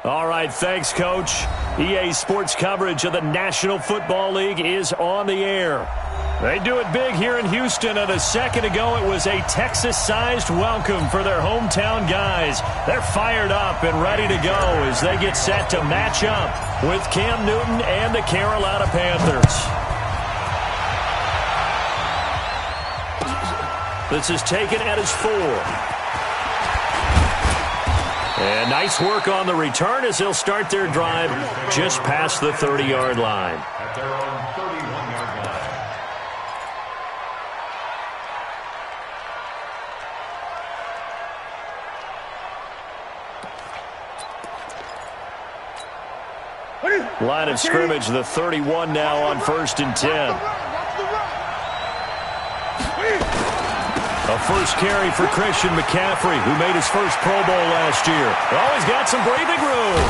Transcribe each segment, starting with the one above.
All right, thanks, Coach. EA Sports coverage of the National Football League is on the air. They do it big here in Houston, and a second ago it was a Texas-sized welcome for their hometown guys. They're fired up and ready to go as they get set to match up with Cam Newton and the Carolina Panthers. This is taken at his 4. And nice work on the return as they'll start their drive just past the 30-yard line. At their own 31-yard line. Line of scrimmage, the 31 now on 1st and 10. A first carry for Christian McCaffrey, who made his first Pro Bowl last year. Oh, he's got some breathing room.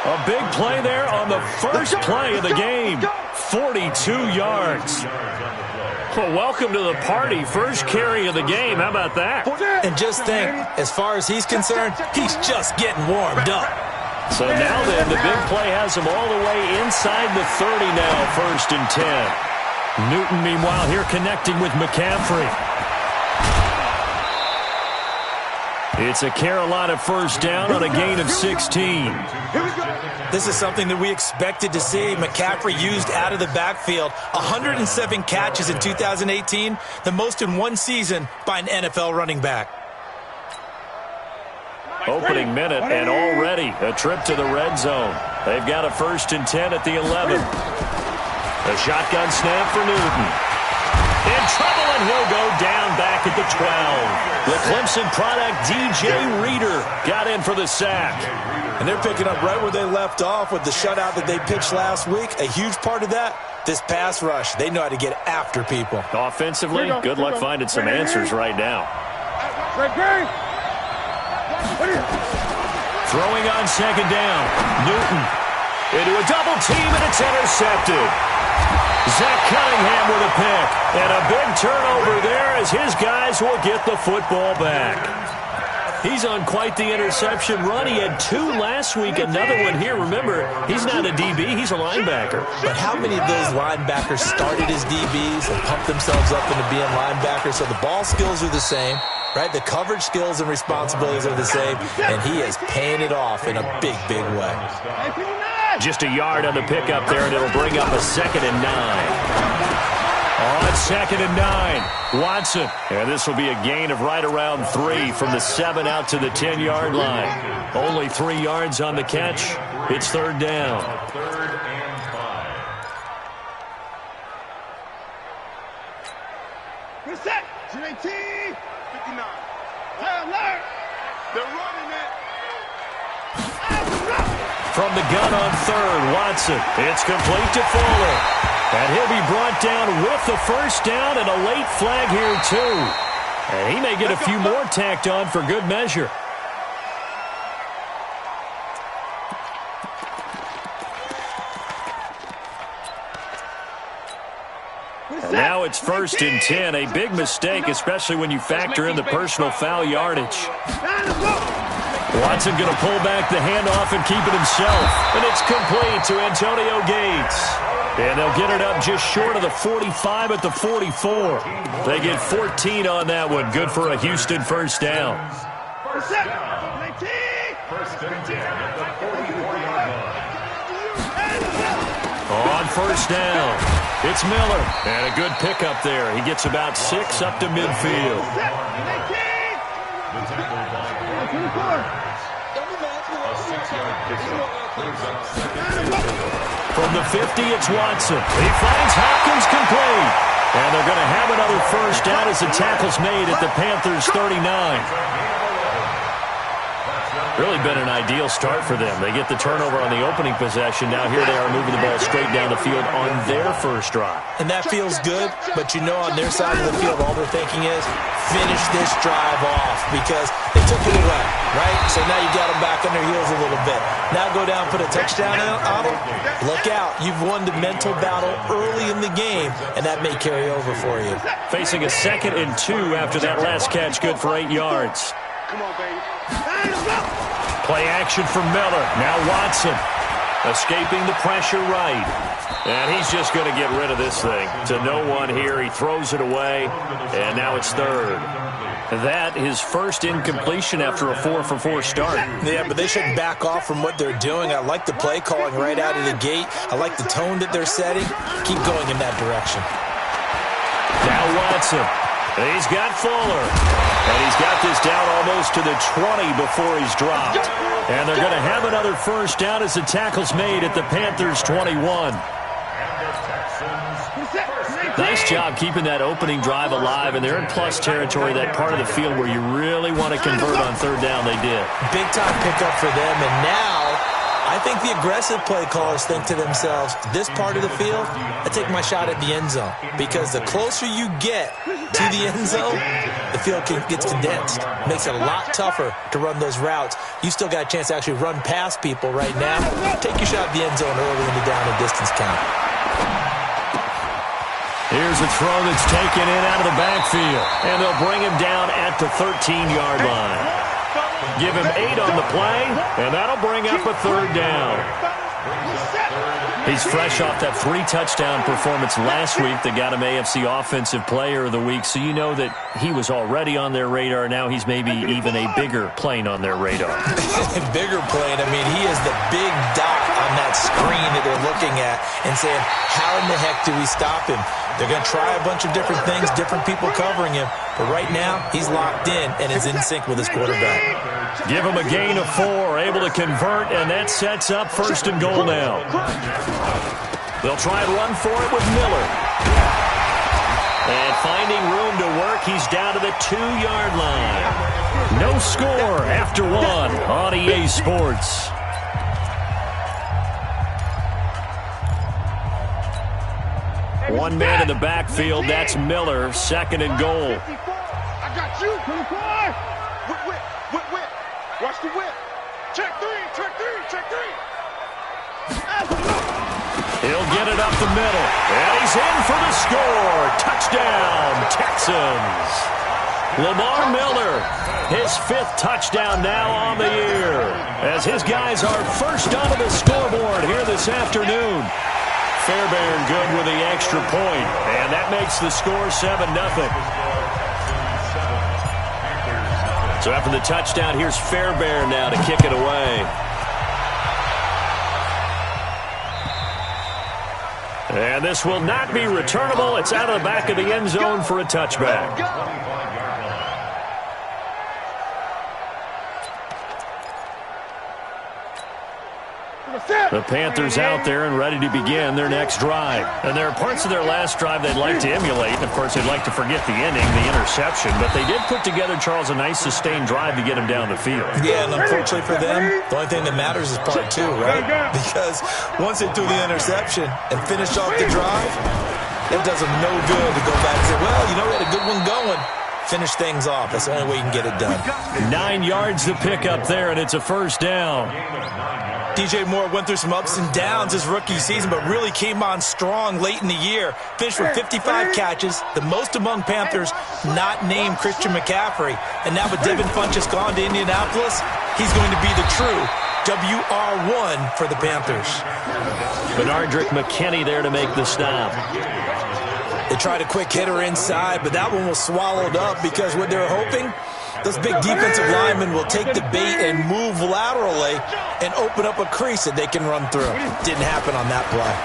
A big play there on the first play of the game. 42 yards. Well, welcome to the party. First carry of the game. How about that? And just think, as far as he's concerned, he's just getting warmed up. So now then, the big play has him all the way inside the 30 now, 1st and 10. Newton, meanwhile, here connecting with McCaffrey. It's a Carolina first down on a gain of 16. This is something that we expected to see. McCaffrey used out of the backfield. 107 catches in 2018, the most in one season by an NFL running back. Opening minute, and already a trip to the red zone. They've got a 1st and 10 at the 11. A shotgun snap for Newton. In trouble, and he'll go down back at the 12. The Clemson product, DJ Reader, got in for the sack. And they're picking up right where they left off with the shutout that they pitched last week. A huge part of that, this pass rush. They know how to get after people. Offensively, good luck finding some answers right now. Throwing on 2nd down. Newton into a double team, and it's intercepted. Zach Cunningham with a pick. And a big turnover there as his guys will get the football back. He's on quite the interception run. He had 2 last week, another one here. Remember, he's not a DB, he's a linebacker. But how many of those linebackers started as DBs and pumped themselves up into being linebackers? So the ball skills are the same, right? The coverage skills and responsibilities are the same, and he is paying it off in a big, big way. Just a yard on the pickup there, and it'll bring up a 2nd and 9. On 2nd and 9, Watson. And this will be a gain of right around 3 from the 7 out to the 10-yard line. Only 3 yards on the catch. It's 3rd down. 3rd and 5. Reset. 19. 59. Alert. They're running it. From the gun on 3rd, Watson. It's complete to Fuller. And he'll be brought down with the first down and a late flag here, too. And he may get a few more tacked on for good measure. And now it's 1st and 10. A big mistake, especially when you factor in the personal foul yardage. Watson going to pull back the handoff and keep it himself. And it's complete to Antonio Gates. And they'll get it up just short of the 45 at the 44. They get 14 on that one. Good for a Houston first down. First and 10 at the 44-yard line. On first down, it's Miller. And a good pickup there. He gets about 6 up to midfield. The tackle by a 6-yard pickup. Brings up 2nd and 4. From the 50, it's Watson. He finds Hopkins complete. And they're going to have another first down as the tackle's made at the Panthers' 39. Really been an ideal start for them. They get the turnover on the opening possession. Now here they are moving the ball straight down the field on their first drive. And that feels good, but you know on their side of the field, all they're thinking is finish this drive off because they took it away, right? So now you got them back on their heels a little bit. Now go down, put a touchdown on them. Look out. You've won the mental battle early in the game, and that may carry over for you. Facing a 2nd and 2 after that last catch, good for 8 yards. Come on, baby. Play action for Miller. Now Watson escaping the pressure right. And he's just going to get rid of this thing. To no one here. He throws it away. And now it's third. That his first incompletion after a 4-for-4 start. Yeah, but they shouldn't back off from what they're doing. I like the play calling right out of the gate. I like the tone that they're setting. Keep going in that direction. Now Watson. He's got Fuller. And he's got this down almost to the 20 before he's dropped. And they're going to have another first down as the tackle's made at the Panthers' 21. Nice job keeping that opening drive alive, and they're in plus territory, that part of the field where you really want to convert on third down. They did. Big-time pickup for them, and now I think the aggressive play callers think to themselves, this part of the field, I take my shot at the end zone, because the closer you get to the end zone, the field gets condensed. Makes it a lot tougher to run those routes. You still got a chance to actually run past people right now. Take your shot at the end zone early in the down and distance count. Here's a throw that's taken in out of the backfield. And they'll bring him down at the 13-yard line. Give him 8 on the play, and that'll bring up a third down. He's fresh off that 3-touchdown performance last week that got him AFC Offensive Player of the Week, so you know that he was already on their radar. Now he's maybe even a bigger plane on their radar. Bigger plane. I mean, he is the big dot on that screen that they're looking at and saying, how in the heck do we stop him? They're going to try a bunch of different things, different people covering him. But right now, he's locked in and is in sync with his quarterback. Give him a gain of 4, able to convert, and that sets up first and goal now. They'll try and run for it with Miller. And finding room to work, he's down to the 2-yard line. No score after 1 on EA Sports. One man in the backfield, that's Miller, second and goal. I got you. Whip. Watch the whip. Check 3. He'll get it up the middle. And he's in for the score. Touchdown, Texans. Lamar Miller, his 5th touchdown now on the year, as his guys are first onto the scoreboard here this afternoon. Fairbairn good with the extra point, and that makes the score 7-0. So after the touchdown, here's Fairbairn now to kick it away. And this will not be returnable. It's out of the back of the end zone for a touchback. The Panthers out there and ready to begin their next drive. And there are parts of their last drive they'd like to emulate. And, of course, they'd like to forget the ending, the interception. But they did put together, Charles, a nice sustained drive to get him down the field. Yeah, and unfortunately for them, the only thing that matters is part 2, right? Because once they threw the interception and finished off the drive, it does them no good to go back and say, well, you know, we had a good one going. Finish things off. That's the only way you can get it done. 9 yards to pick up there, and it's a first down. DJ Moore went through some ups and downs his rookie season, but really came on strong late in the year. Finished with 55 catches, the most among Panthers not named Christian McCaffrey. And now with Devin Funchess gone to Indianapolis, he's going to be the true WR1 for the Panthers. Benardrick McKinney there to make the stop. They tried a quick hitter inside, but that one was swallowed up because what they're hoping, those big defensive linemen will take the bait and move laterally and open up a crease that they can run through. Didn't happen on that play.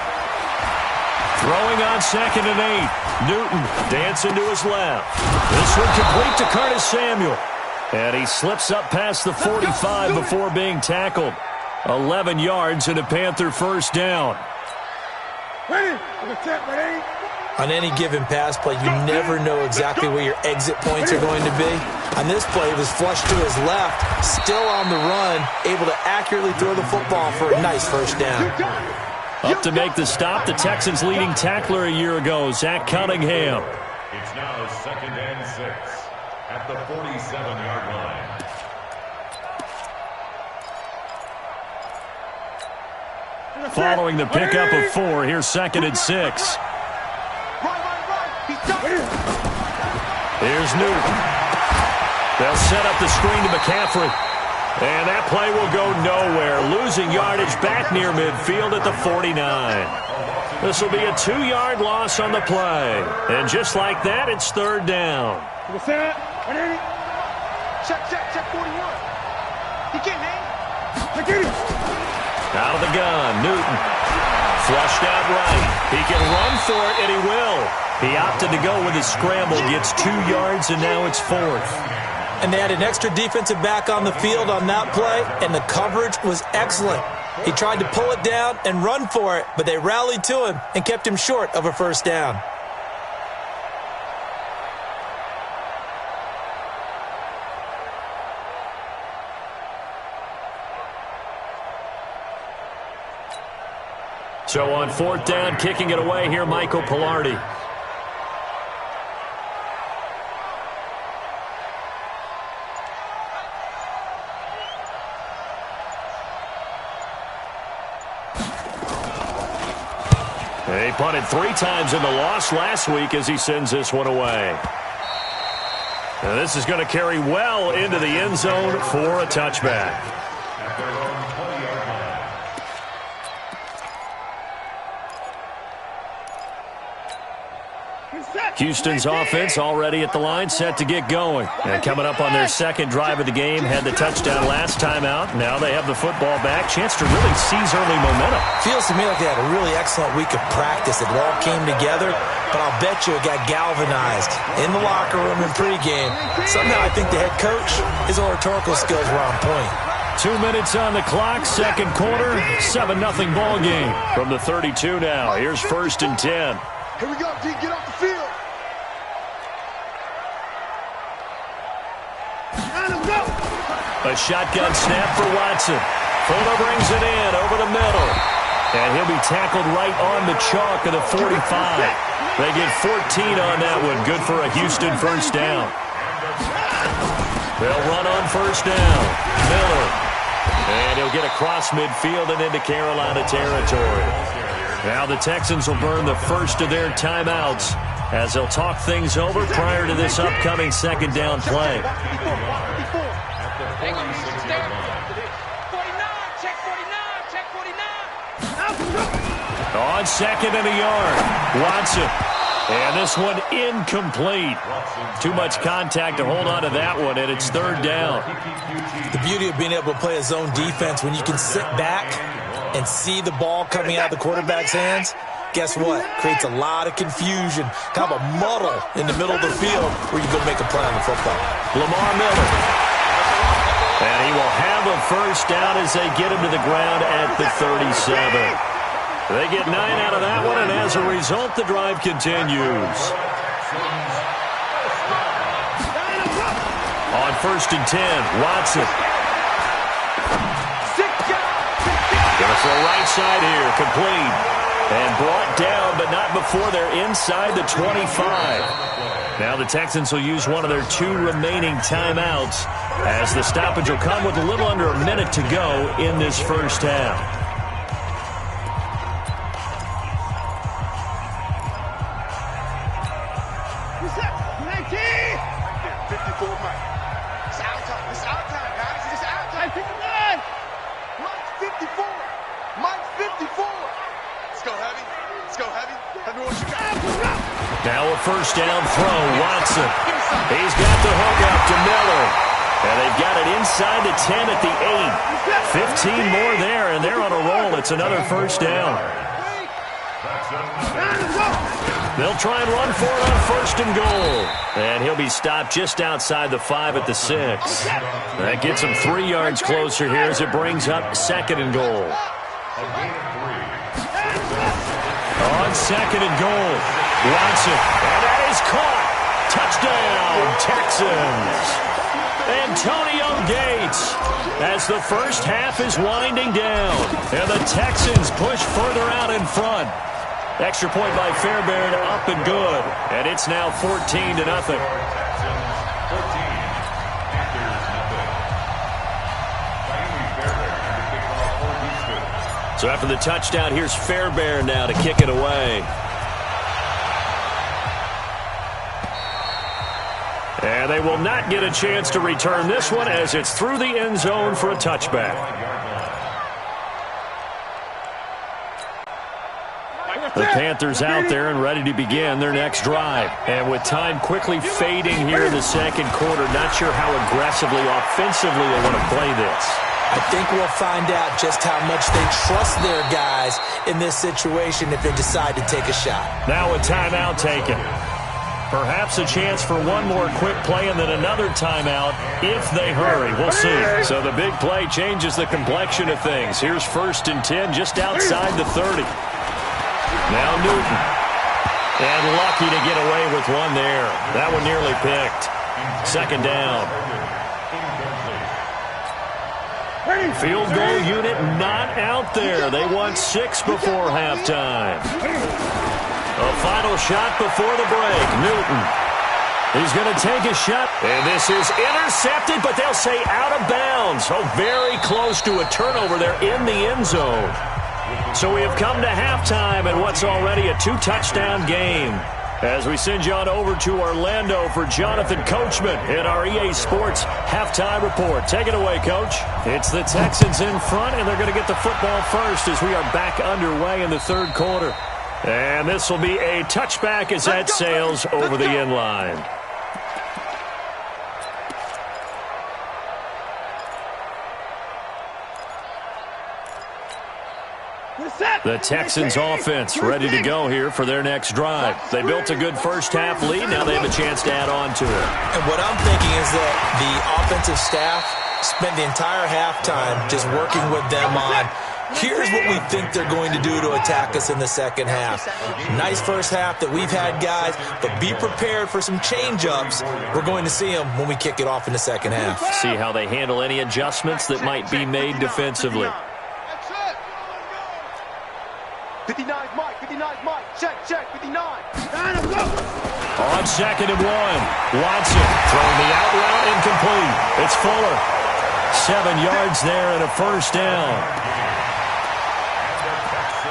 Throwing on 2nd and 8. Newton dancing to his left. This one complete to Curtis Samuel. And he slips up past the 45 before being tackled. 11 yards and a Panther first down. On any given pass play, you never know exactly where your exit points are going to be. On this play, it was flushed to his left, still on the run, able to accurately throw the football for a nice first down. Up to make the stop, the Texans' leading tackler a year ago, Zach Cunningham. It's now 2nd and 6 at the 47-yard line. Following the pickup of 4, here's 2nd and 6. Here's Newton. They'll set up the screen to McCaffrey. And that play will go nowhere, losing yardage back near midfield at the 49. This will be a 2-yard loss on the play. And just like that, it's third down. Check 41. He can't hang. Out of the gun, Newton. Flushed out right. He can run for it, and he will. He opted to go with his scramble, gets 2 yards, and now it's fourth. And they had an extra defensive back on the field on that play, and the coverage was excellent. He tried to pull it down and run for it, but they rallied to him and kept him short of a first down. So on fourth down, kicking it away here, Michael Pilardi. He punted 3 times in the loss last week as he sends this one away. And this is going to carry well into the end zone for a touchback. Houston's offense already at the line, set to get going. And coming up on their second drive of the game, had the touchdown last time out. Now they have the football back. Chance to really seize early momentum. Feels to me like they had a really excellent week of practice. It all came together, but I'll bet you it got galvanized in the locker room and pregame. Somehow I think the head coach, his oratorical skills were on point. 2 minutes on the clock, second quarter, 7-0 ball game. From the 32 now, here's first and 10. Here we go, D. Get off the field. A shotgun snap for Watson. Fuller brings it in over the middle. And he'll be tackled right on the chalk of the 45. They get 14 on that one. Good for a Houston first down. They'll run on first down. Miller. And he'll get across midfield and into Carolina territory. Now the Texans will burn the first of their timeouts as they'll talk things over prior to this upcoming second down play. On second and a yard, Watson. And this one incomplete. Too much contact to hold on to that one, and it's third down. The beauty of being able to play a zone defense when you can sit back and see the ball coming out of the quarterback's hands, guess what? Creates a lot of confusion, kind of a muddle in the middle of the field where you go make a play on the football. Lamar Miller. And he will have a first down as they get him to the ground at the 37. They get 9 out of that one, and as a result, the drive continues. On first and 10, Watson. Gonna throw right side here, complete. And brought down, but not before they're inside the 25. Now the Texans will use one of their 2 remaining timeouts as the stoppage will come with a little under a minute to go in this first half. Now a first down throw, Watson. He's got the hook up to Miller. And they've got it inside the 10 at the 8. 15 more there, and they're on a roll. It's another first down. They'll try and run for it on first and goal. And he'll be stopped just outside the 5 at the 6. That gets him 3 yards closer here as it brings up second and goal. On second and goal, Watson. And that is caught. Touchdown, Texans. Antonio Gates as the first half is winding down. And the Texans push further out in front. Extra point by Fairbairn, up and good. And it's now 14-0. So after the touchdown, here's Fairbairn now to kick it away. And And they will not get a chance to return this one as it's through the end zone for a touchback. The Panthers out there and ready to begin their next drive. And with time quickly fading here in the second quarter, not sure how aggressively, offensively they want to play this. I think we'll find out just how much they trust their guys in this situation if they decide to take a shot. Now a timeout taken. Perhaps a chance for one more quick play and then another timeout if they hurry. We'll see. So the big play changes the complexion of things. Here's 1st and 10 just outside the 30. Now Newton. And lucky to get away with one there. That one nearly picked. 2nd down. Field goal unit not out there. They want 6 before halftime. A final shot before the break. Newton. He's going to take a shot. And this is intercepted, but they'll say out of bounds. Oh, very close to a turnover there in the end zone. So we have come to halftime in what's already a 2-touchdown game. As we send you on over to Orlando for Jonathan Coachman in our EA Sports Halftime Report. Take it away, Coach. It's the Texans in front, and they're going to get the football first as we are back underway in the 3rd quarter. And this will be a touchback as that sails over the end line. The Texans offense ready to go here for their next drive. They built a good first-half lead. Now they have a chance to add on to it. And what I'm thinking is that the offensive staff spent the entire halftime just working with them on, here's what we think they're going to do to attack us in the second half. Nice first half that we've had, guys, but be prepared for some change-ups. We're going to see them when we kick it off in the second half. See how they handle any adjustments that might be made defensively. 59 Mike, 59 Mike, check, 59. On 2nd and 1, Watson throwing the out route incomplete. It's Fuller. 7 yards there and a 1st down.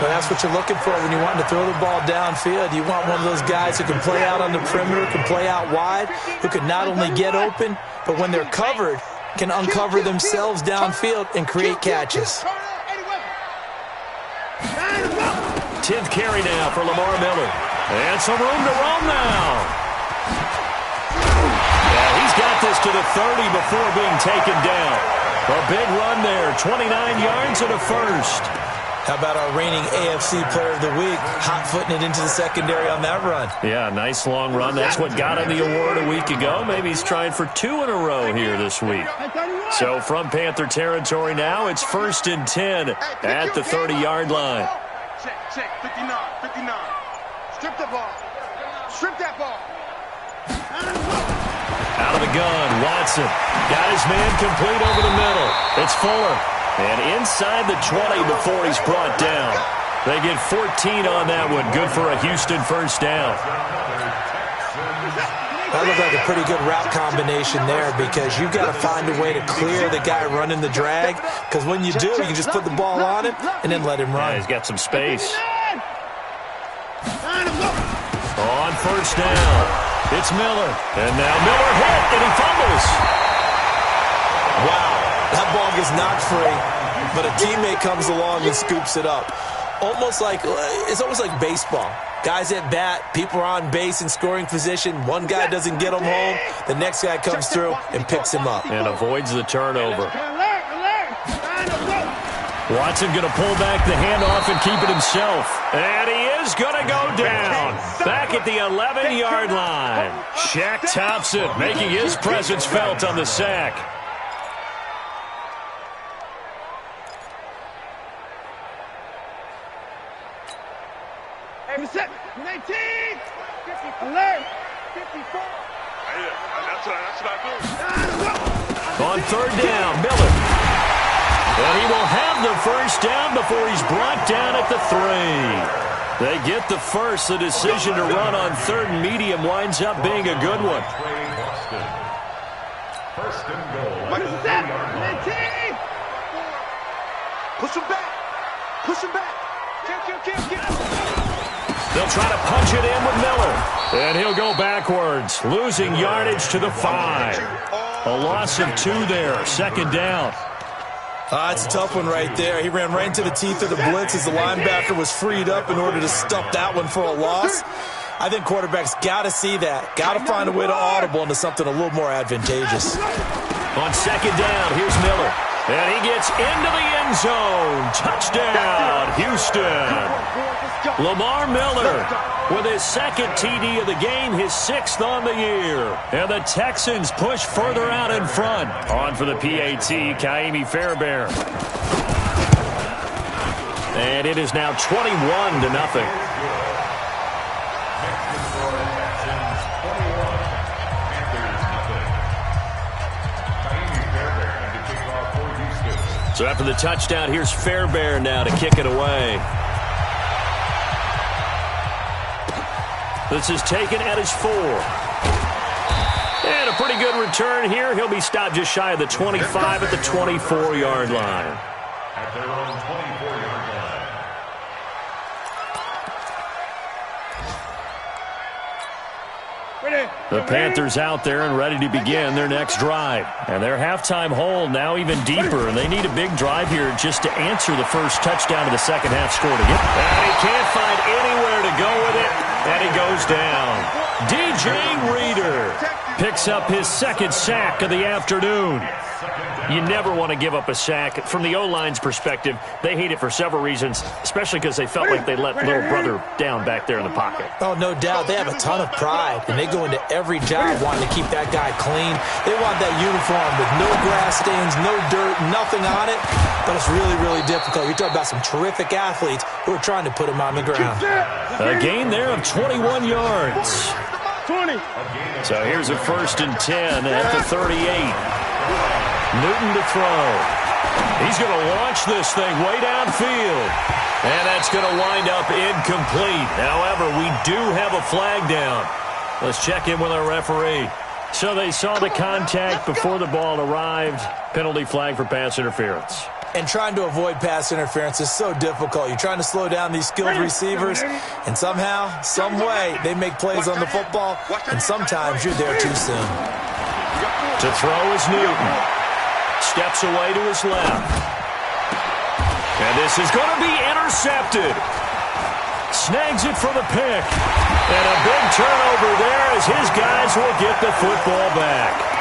But that's what you're looking for when you want to throw the ball downfield. You want one of those guys who can play out on the perimeter, can play out wide, who can not only get open, but when they're covered, can uncover themselves downfield and create catches. 10th carry now for Lamar Miller. And some room to roam now. Yeah, he's got this to the 30 before being taken down. A big run there, 29 yards and a 1st. How about our reigning AFC Player of the Week, hot-footing it into the secondary on that run? Yeah, nice long run. That's what got him the award a week ago. Maybe he's trying for 2 in a row here this week. So from Panther territory now, it's 1st and 10 at the 30-yard line. Check, 59. Strip the ball. Strip that ball. Out of the gun, Watson. Got his man complete over the middle. It's Fuller. And inside the 20 before he's brought down. They get 14 on that one. Good for a Houston 1st down. That looked like a pretty good route combination there because you've got to find a way to clear the guy running the drag, because when you do, you can just put the ball on him and then let him run. Yeah, he's got some space. On 1st down, it's Miller. And now Miller hit, and he fumbles. Wow, that ball gets knocked free, but a teammate comes along and scoops it up. It's almost like baseball. Guys at bat, people are on base in scoring position. One guy doesn't get him home. The next guy comes through and picks him up. And avoids the turnover. Watson going to pull back the handoff and keep it himself. And he is going to go down. Back at the 11-yard line. Shaq Thompson making his presence felt on the sack. Set, 19, 50, alert, 54. That's what I do. On 3rd down, Miller. And he will have the 1st down before he's brought down at the 3. They get the 1st. The decision to run on 3rd and medium winds up being a good one. 1st and goal. What is that? 19. Push him back. Push him back. Kill. They'll try to punch it in with Miller. And he'll go backwards, losing yardage to the 5. A loss of 2 there, second down. It's a tough one right there. He ran right into the teeth of the blitz as the linebacker was freed up in order to stop that one for a loss. I think quarterbacks got to see that. Got to find a way to audible into something a little more advantageous. On second down, here's Miller. And he gets into the end zone. Touchdown, Houston. Lamar Miller with his second TD of the game, his 6th on the year. And the Texans push further out in front. On for the PAT, Kaimi Fairbairn. And it is now 21-0. So after the touchdown, here's Fairbairn now to kick it away. This is taken at his 4. And a pretty good return here. He'll be stopped just shy of the 25 at the 24-yard line. At their own 24-yard line. The Panthers out there and ready to begin their next drive. And their halftime hole now even deeper, and they need a big drive here just to answer the first touchdown of the second half score to get. And he can't find anywhere to go with it, and he goes down. DJ Reader picks up his second sack of the afternoon. You never want to give up a sack. From the O-line's perspective, they hate it for several reasons, especially because they felt like they let little brother down back there in the pocket. Oh, no doubt. They have a ton of pride, and they go into every job wanting to keep that guy clean. They want that uniform with no grass stains, no dirt, nothing on it. But it's really, really difficult. You're talking about some terrific athletes who are trying to put him on the ground. A gain there of 21 yards. 20. So here's a 1st and 10 at the 38. Newton to throw. He's going to launch this thing way downfield. And that's going to wind up incomplete. However, we do have a flag down. Let's check in with our referee. So they saw the contact before the ball arrived. Penalty flag for pass interference. And trying to avoid pass interference is so difficult. You're trying to slow down these skilled receivers, and somehow, some way, they make plays on the football, and sometimes you're there too soon. To throw is Newton. Steps away to his left. And this is going to be intercepted. Snags it for the pick. And a big turnover there as his guys will get the football back.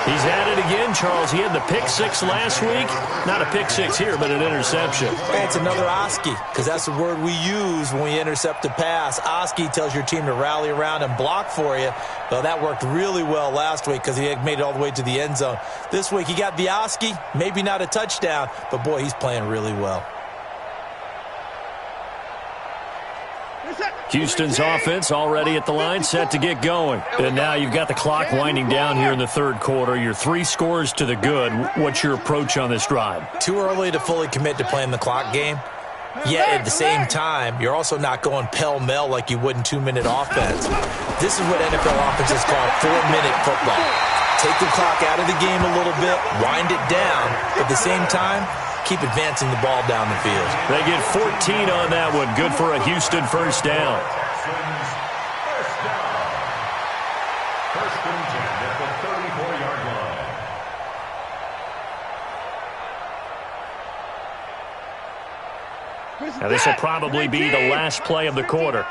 He's at it again, Charles. He had the pick 6 last week. Not a pick 6 here, but an interception. And it's another Oski, because that's the word we use when we intercept a pass. Oski tells your team to rally around and block for you. Well, that worked really well last week because he had made it all the way to the end zone. This week he got the Oski, maybe not a touchdown, but boy, he's playing really well. Houston's offense already at the line, set to get going. And now you've got the clock winding down here in the third quarter. You're 3 scores to the good. What's your approach on this drive? Too early to fully commit to playing the clock game. Yet at the same time, you're also not going pell-mell like you would in 2-minute offense. This is what NFL offenses call 4-minute football. Take the clock out of the game a little bit, wind it down, but at the same time, keep advancing the ball down the field. They get 14 on that one. Good for a Houston first down. First and 10 at the 34-yard line. Now this will probably be the last play of the quarter.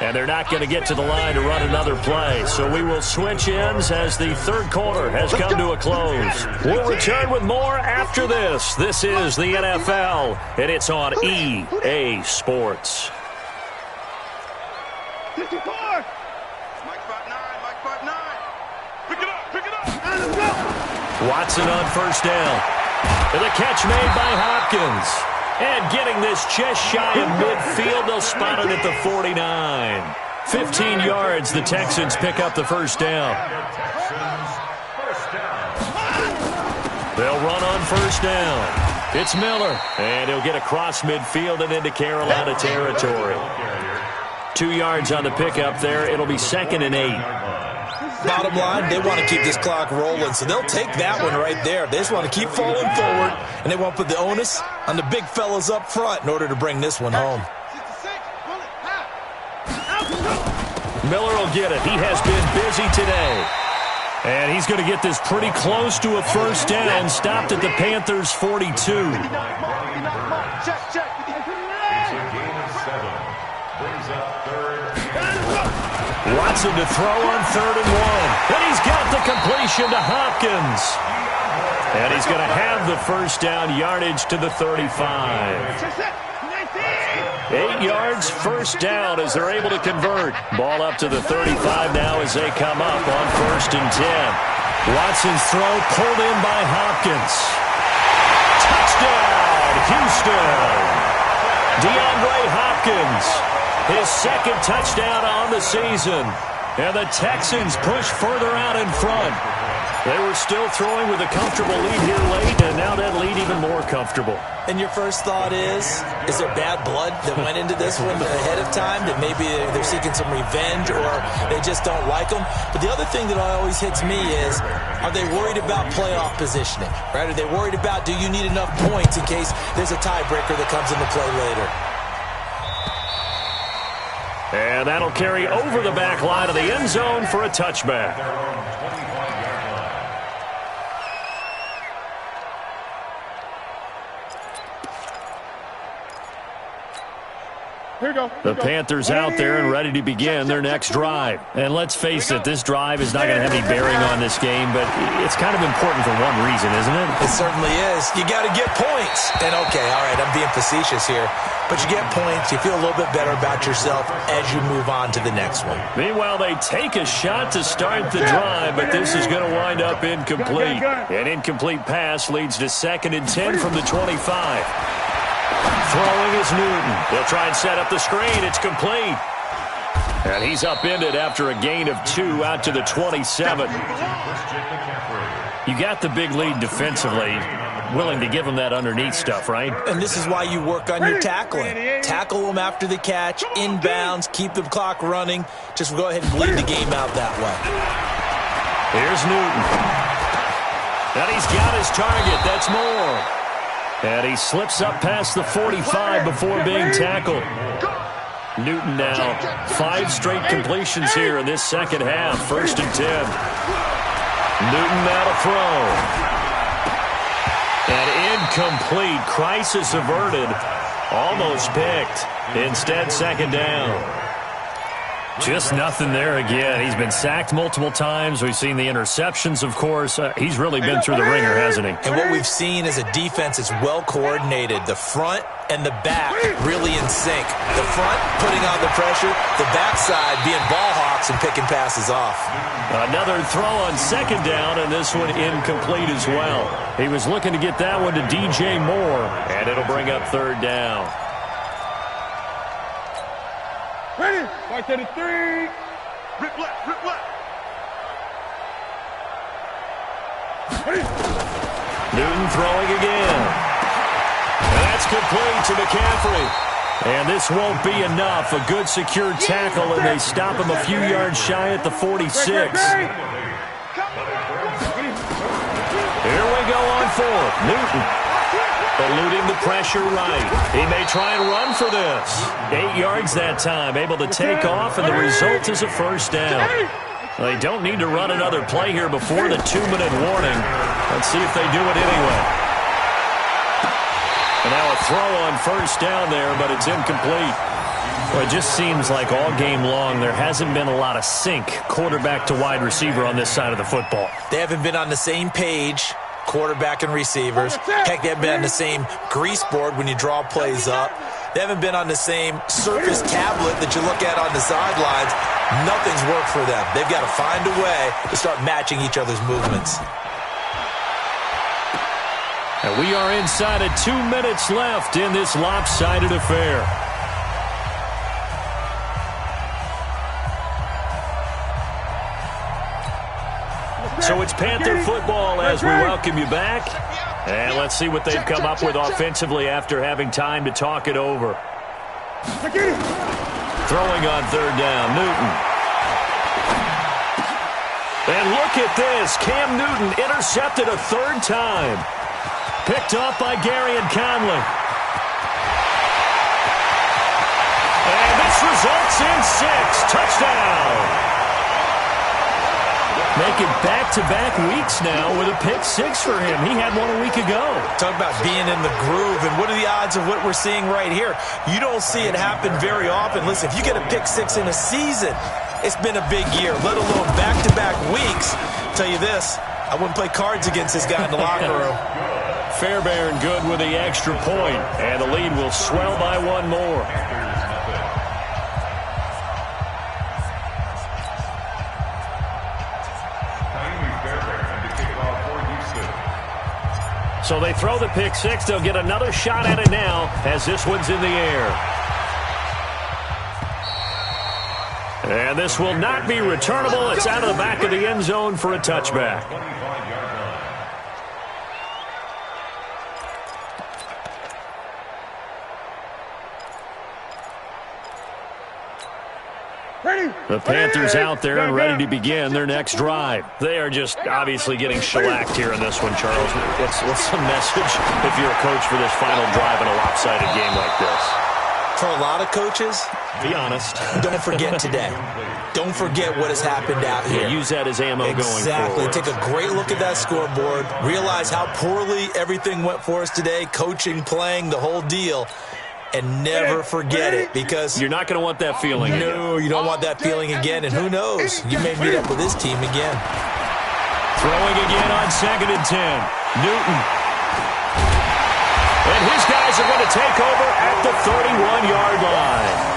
And they're not going to get to the line to run another play. So we will switch ends as the third quarter has come to a close. We'll return with more after this. This is the NFL, and it's on EA Sports. 54. Mike 5-9, Mike 5-9. Pick it up, pick it up. Let's go. Watson on first down. And the catch made by Hopkins. And getting this just shy of midfield, they'll spot it at the 49. 15 yards, the Texans pick up the first down. They'll run on first down. It's Miller, and he'll get across midfield and into Carolina territory. 2 yards on the pickup there. It'll be 2nd and 8. bottom line, they want to keep this clock rolling, so they'll take that one right there. They just want to keep falling forward, and they want to put the onus on the big fellas up front in order to bring this one home. Miller will get it. He has been busy today. And he's going to get this pretty close to a first down, stopped at the Panthers' 42. It's a gain of 7. Brings up third. Watson to throw on 3rd and 1. And he's got the completion to Hopkins. And he's going to have the first down, yardage to the 35. 8 yards, first down as they're able to convert. Ball up to the 35 now as they come up on 1st and 10. Watson's throw pulled in by Hopkins. Touchdown, Houston. DeAndre Hopkins, his 2nd touchdown on the season. And the Texans push further out in front. They were still throwing with a comfortable lead here late, and now that lead even more comfortable. And your first thought is there bad blood that went into this one ahead of time, that maybe they're seeking some revenge or they just don't like them? But the other thing that always hits me is, are they worried about playoff positioning? Right? Are they worried about, do you need enough points in case there's a tiebreaker that comes into play later? And that'll carry over the back line of the end zone for a touchback. The Panthers out there and ready to begin their next drive. And let's face it, this drive is not going to have any bearing on this game, but it's kind of important for one reason, isn't it? It certainly is. You got to get points. And okay, all right, I'm being facetious here, but you get points, you feel a little bit better about yourself as you move on to the next one. Meanwhile, they take a shot to start the drive, but this is going to wind up incomplete. An incomplete pass leads to 2nd and 10 from the 25. Throwing is Newton. They'll try and set up the screen. It's complete. And he's upended after a gain of 2 out to the 27. You got the big lead defensively. Willing to give them that underneath stuff, right? And this is why you work on your tackling. Tackle them after the catch, inbounds, keep the clock running. Just go ahead and bleed the game out that way. Here's Newton. And he's got his target. That's more. And he slips up past the 45 before being tackled. Newton now 5 straight completions here in this second half. 1st and 10. Newton now to throw. And incomplete. Crisis averted. Almost picked. Instead, 2nd down. Just nothing there again. He's been sacked multiple times. We've seen the interceptions, of course. He's really been through the ringer, hasn't he? And what we've seen is a defense that's well coordinated. The front and the back really in sync. The front putting on the pressure. The backside being ball hawks and picking passes off. Another throw on 2nd down, and this one incomplete as well. He was looking to get that one to DJ Moore, and it'll bring up 3rd down. Ready? 533. Rip left, rip left. Ready? Newton throwing again. And that's complete to McCaffrey. And this won't be enough. A good secure tackle, and they stop him a few yards shy at the 46. Here we go on 4th. Newton eluding the pressure right. He may try and run for this. 8 yards that time, able to take off, and the result is a first down. They don't need to run another play here before the 2-minute warning. Let's see if they do it anyway. And now a throw on first down there, but it's incomplete. Well, it just seems like all game long there hasn't been a lot of sync quarterback to wide receiver on this side of the football. They haven't been on the same page, quarterback and receivers. Heck, they haven't been on the same grease board when you draw plays up. They haven't been on the same surface tablet that you look at on the sidelines. Nothing's worked for them. They've got to find a way to start matching each other's movements. And we are inside of 2 minutes left in this lopsided affair. So it's Panther football as we welcome you back. And let's see what they've come up with offensively after having time to talk it over. Throwing on 3rd down, Newton. And look at this. Cam Newton intercepted a third time. Picked off by Gary and Conley. And this results in 6. Touchdown. Making back-to-back weeks now with a pick 6 for him. He had one a week ago. Talk about being in the groove, and what are the odds of what we're seeing right here? You don't see it happen very often. Listen, if you get a pick 6 in a season, it's been a big year, let alone back-to-back weeks. I'll tell you this, I wouldn't play cards against this guy in the locker room. Fairbairn good with the extra point, and the lead will swell by one more. So they throw the pick 6. They'll get another shot at it now as this one's in the air. And this will not be returnable. It's out of the back of the end zone for a touchback. The Panthers out there and ready to begin their next drive. They are just obviously getting shellacked here in this one, Charles. What's the message if you're a coach for this final drive in a lopsided game like this? For a lot of coaches, be honest, don't forget today. Don't forget what has happened out here. Use that as ammo going forward. Exactly. Take a great look at that scoreboard. Realize how poorly everything went for us today. Coaching, playing, the whole deal. And never forget it, because you're not going to want that feeling again. No, you don't want that feeling again. And who knows? You may meet up with this team again. Throwing again on 2nd and 10. Newton. And his guys are going to take over at the 31-yard line.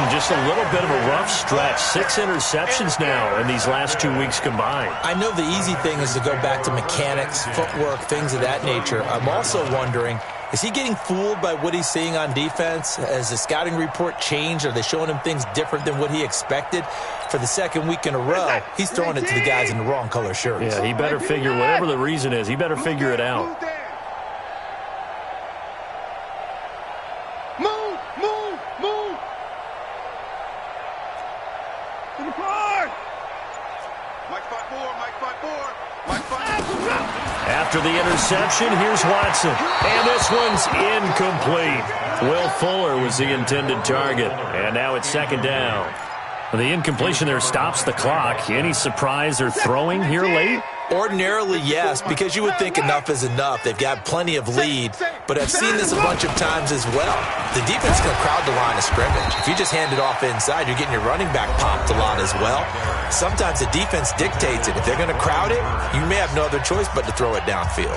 Just a little bit of a rough stretch. 6 interceptions now in these last 2 weeks combined. I know the easy thing is to go back to mechanics, footwork, things of that nature. I'm also wondering, is he getting fooled by what he's seeing on defense? Has the scouting report changed? Are they showing him things different than what he expected? For the second week in a row, he's throwing it to the guys in the wrong color shirts. Yeah, he better figure, whatever the reason is, he better figure it out. After the interception, here's Watson. And this one's incomplete. Will Fuller was the intended target. And now it's 2nd down. The incompletion there stops the clock. Any surprise they're throwing here late? Ordinarily, yes, because you would think enough is enough. They've got plenty of lead, but I've seen this a bunch of times as well. The defense can crowd the line of scrimmage. If you just hand it off inside, you're getting your running back popped a lot as well. Sometimes the defense dictates it. If they're going to crowd it, you may have no other choice but to throw it downfield.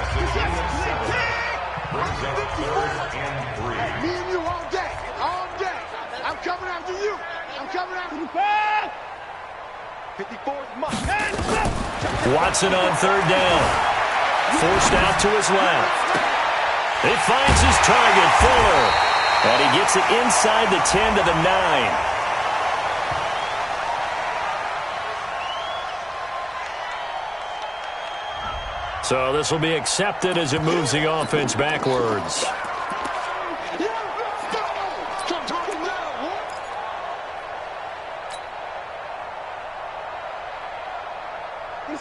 Me and you all day. All day. I'm coming after you. I'm coming after you. 54's mine. Watson on 3rd down. Forced out to his left. He finds his target, Fuller. And he gets it inside the 10 to the 9. So this will be accepted as it moves the offense backwards.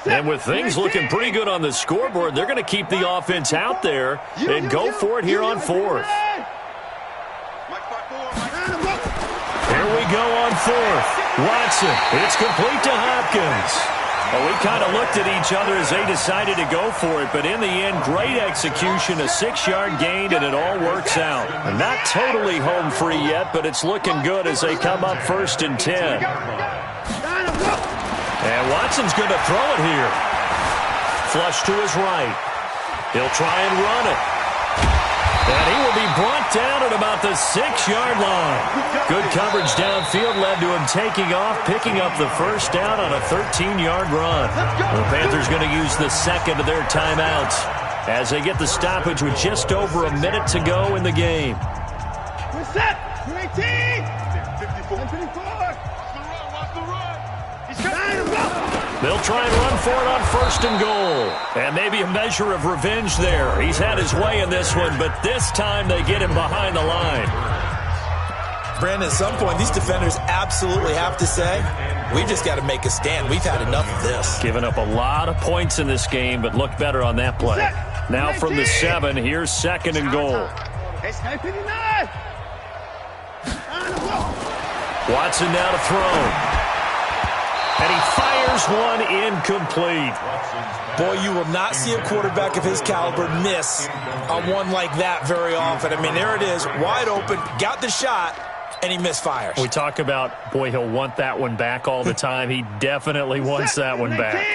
And with things looking pretty good on the scoreboard, they're going to keep the offense out there and go for it here on 4th. Here we go on 4th. Watson, it's complete to Hopkins. Well, we kind of looked at each other as they decided to go for it, but in the end, great execution, a 6-yard gain, and it all works out. Not totally home free yet, but it's looking good as they come up 1st and 10. And Watson's going to throw it here. Flush to his right. He'll try and run it. And he will be brought down at about the 6-yard line. Good coverage downfield led to him taking off, picking up the 1st down on a 13-yard run. The Panthers going to use the 2nd of their timeouts as they get the stoppage with just over a minute to go in the game. We're set. 18. 54. They'll try and run for it on 1st and goal. And maybe a measure of revenge there. He's had his way in this one, but this time they get him behind the line. Brandon, at some point, these defenders absolutely have to say, we've just got to make a stand. We've had enough of this. Giving up a lot of points in this game, but look better on that play. Now from the 7, here's 2nd and goal. Watson now to throw. And he fires one incomplete. Boy, you will not see a quarterback of his caliber miss on one like that very often. I mean, there it is, wide open, got the shot, and he misfires. We talk about, boy, he'll want that one back all the time. He definitely wants that one back.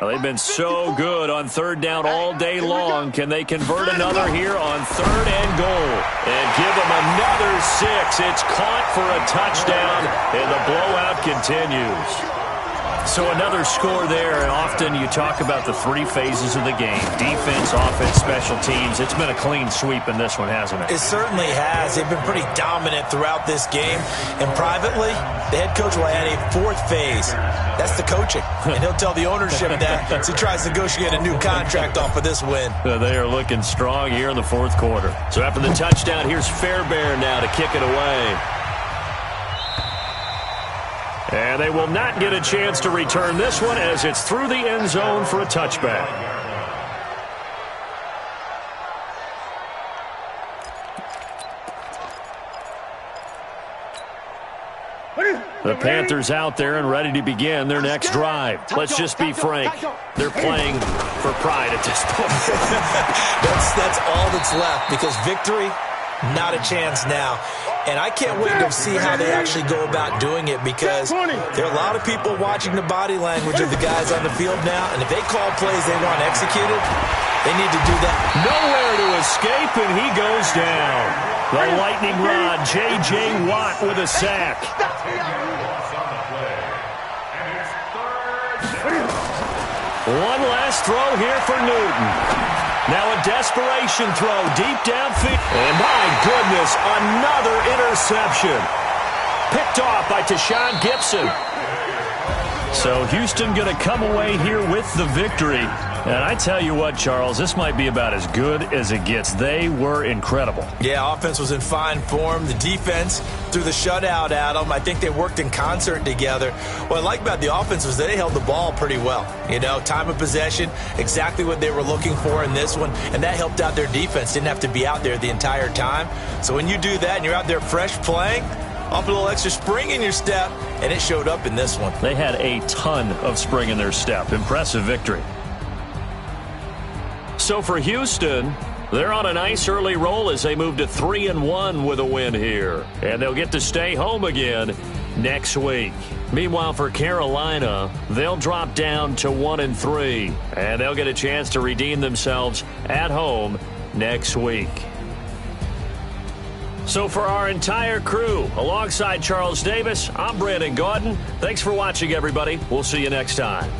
Well, they've been so good on 3rd down all day long. Can they convert another here on 3rd and goal? And give them another 6. It's caught for a touchdown, and the blowout continues. So another score there, and often you talk about the 3 phases of the game. Defense, offense, special teams. It's been a clean sweep in this one, hasn't it? It certainly has. They've been pretty dominant throughout this game. And privately, the head coach will add a 4th phase. That's the coaching. And he'll tell the ownership that as he tries to negotiate a new contract off of this win. They are looking strong here in the 4th quarter. So after the touchdown, here's Fairbairn now to kick it away. And they will not get a chance to return this one as it's through the end zone for a touchback. The Panthers out there and ready to begin their next drive. Let's just be frank. They're playing for pride at this point. That's all that's left, because victory, not a chance now. And I can't wait to see how they actually go about doing it, because there are a lot of people watching the body language of the guys on the field now, and if they call plays they want executed, they need to do that. Nowhere to escape, and he goes down. The lightning rod, J.J. Watt with a sack. One last throw here for Newton. Now a desperation throw deep downfield. And my goodness, another interception. Picked off by Tashawn Gibson. So Houston going to come away here with the victory. And I tell you what, Charles, this might be about as good as it gets. They were incredible. Yeah, offense was in fine form. The defense threw the shutout at them. I think they worked in concert together. What I like about the offense was they held the ball pretty well. You know, time of possession, exactly what they were looking for in this one, and that helped out their defense. Didn't have to be out there the entire time. So when you do that and you're out there fresh playing, off a little extra spring in your step, and it showed up in this one. They had a ton of spring in their step. Impressive victory. So for Houston, they're on a nice early roll as they move to 3-1 with a win here. And they'll get to stay home again next week. Meanwhile, for Carolina, they'll drop down to 1-3. And they'll get a chance to redeem themselves at home next week. So for our entire crew, alongside Charles Davis, I'm Brandon Gaudin. Thanks for watching, everybody. We'll see you next time.